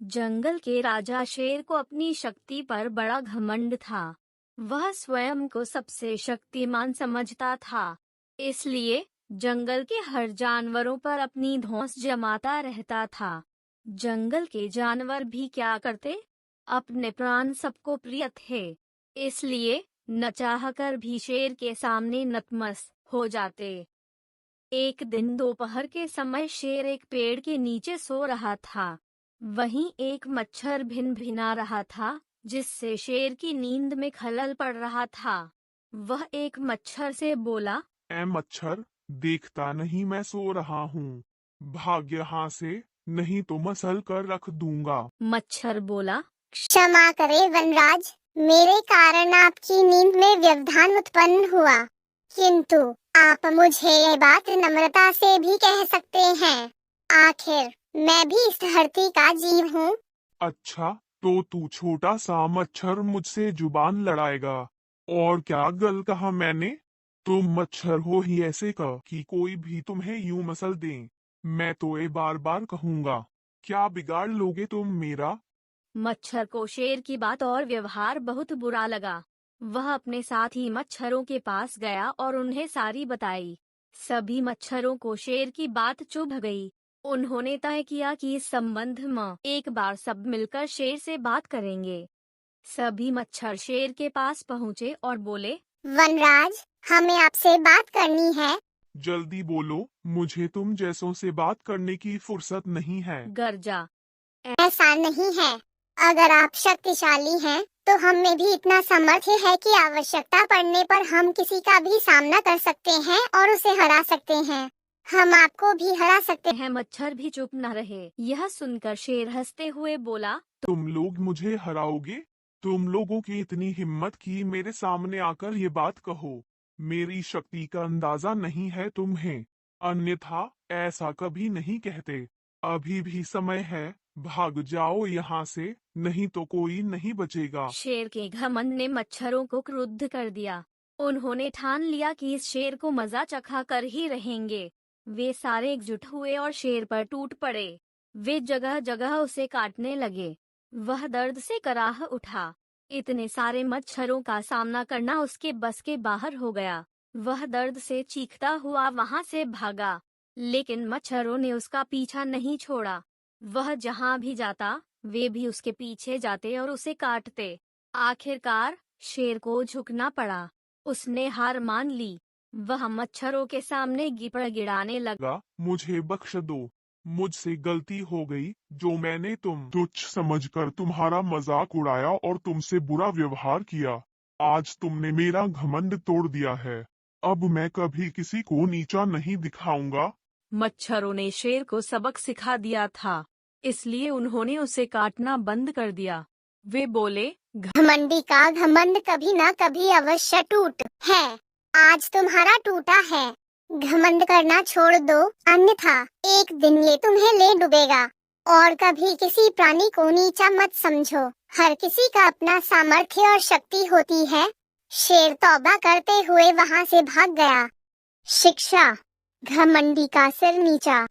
जंगल के राजा शेर को अपनी शक्ति पर बड़ा घमंड था। वह स्वयं को सबसे शक्तिमान समझता था, इसलिए जंगल के हर जानवरों पर अपनी धौंस जमाता रहता था। जंगल के जानवर भी क्या करते, अपने प्राण सबको प्रिय थे, इसलिए न चाहकर भी शेर के सामने नतमस्तक हो जाते। एक दिन दोपहर के समय शेर एक पेड़ के नीचे सो रहा था। वहीं एक मच्छर भिन भिना रहा था, जिससे शेर की नींद में खलल पड़ रहा था। वह एक मच्छर से बोला, ऐ मच्छर, देखता नहीं मैं सो रहा हूँ, भाग यहाँ से, नहीं तो मसल कर रख दूंगा। मच्छर बोला, क्षमा करे वनराज, मेरे कारण आपकी नींद में व्यवधान उत्पन्न हुआ, किंतु आप मुझे ये बात नम्रता से भी कह सकते हैं। आखिर मैं भी इस धरती का जीव हूँ। अच्छा, तो तू छोटा सा मच्छर मुझसे जुबान लड़ाएगा? और क्या गल कहा मैंने? तुम मच्छर हो ही ऐसे का कि कोई भी तुम्हें यूं मसल दे। मैं तो ये बार बार कहूँगा, क्या बिगाड़ लोगे तुम मेरा? मच्छर को शेर की बात और व्यवहार बहुत बुरा लगा। वह अपने साथी मच्छरों के पास गया और उन्हें सारी बताई। सभी मच्छरों को शेर की बात चुभ गई। उन्होंने तय किया कि इस संबंध में एक बार सब मिलकर शेर से बात करेंगे। सभी मच्छर शेर के पास पहुँचे और बोले, वनराज, हमें आपसे बात करनी है। जल्दी बोलो, मुझे तुम जैसों से बात करने की फुर्सत नहीं है। गरजा। ऐसा नहीं है, अगर आप शक्तिशाली हैं, तो हम में भी इतना सामर्थ्य है कि आवश्यकता पड़ने पर हम किसी का भी सामना कर सकते हैं और उसे हरा सकते हैं। हम आपको भी हरा सकते हैं। मच्छर भी चुप न रहे। यह सुनकर शेर हंसते हुए बोला, तुम लोग मुझे हराओगे? तुम लोगों की इतनी हिम्मत कि मेरे सामने आकर ये बात कहो। मेरी शक्ति का अंदाजा नहीं है तुम्हें, अन्यथा ऐसा कभी नहीं कहते। अभी भी समय है, भाग जाओ यहाँ से, नहीं तो कोई नहीं बचेगा। शेर के घमंड ने मच्छरों को क्रुद्ध कर दिया। उन्होंने ठान लिया कि इस शेर को मजा चखा कर ही रहेंगे। वे सारे एकजुट हुए और शेर पर टूट पड़े। वे जगह जगह उसे काटने लगे। वह दर्द से कराह उठा। इतने सारे मच्छरों का सामना करना उसके बस के बाहर हो गया। वह दर्द से चीखता हुआ वहां से भागा, लेकिन मच्छरों ने उसका पीछा नहीं छोड़ा। वह जहां भी जाता, वे भी उसके पीछे जाते और उसे काटते। आखिरकार शेर को झुकना पड़ा। उसने हार मान ली। वह मच्छरों के सामने गिड़गिड़ाने गिड़ाने लगा, मुझे बख्श दो, मुझसे गलती हो गई, जो मैंने तुम तुच्छ समझकर तुम्हारा मजाक उड़ाया और तुमसे बुरा व्यवहार किया। आज तुमने मेरा घमंड तोड़ दिया है। अब मैं कभी किसी को नीचा नहीं दिखाऊंगा। मच्छरों ने शेर को सबक सिखा दिया था, इसलिए उन्होंने उसे काटना बंद कर दिया। वे बोले, घमंडी का घमंड कभी न कभी अवश्य टूट है। आज तुम्हारा टूटा है। घमंड करना छोड़ दो, अन्यथा एक दिन ये तुम्हें ले डूबेगा। और कभी किसी प्राणी को नीचा मत समझो। हर किसी का अपना सामर्थ्य और शक्ति होती है। शेर तौबा करते हुए वहां से भाग गया। शिक्षा: घमंडी का सिर नीचा।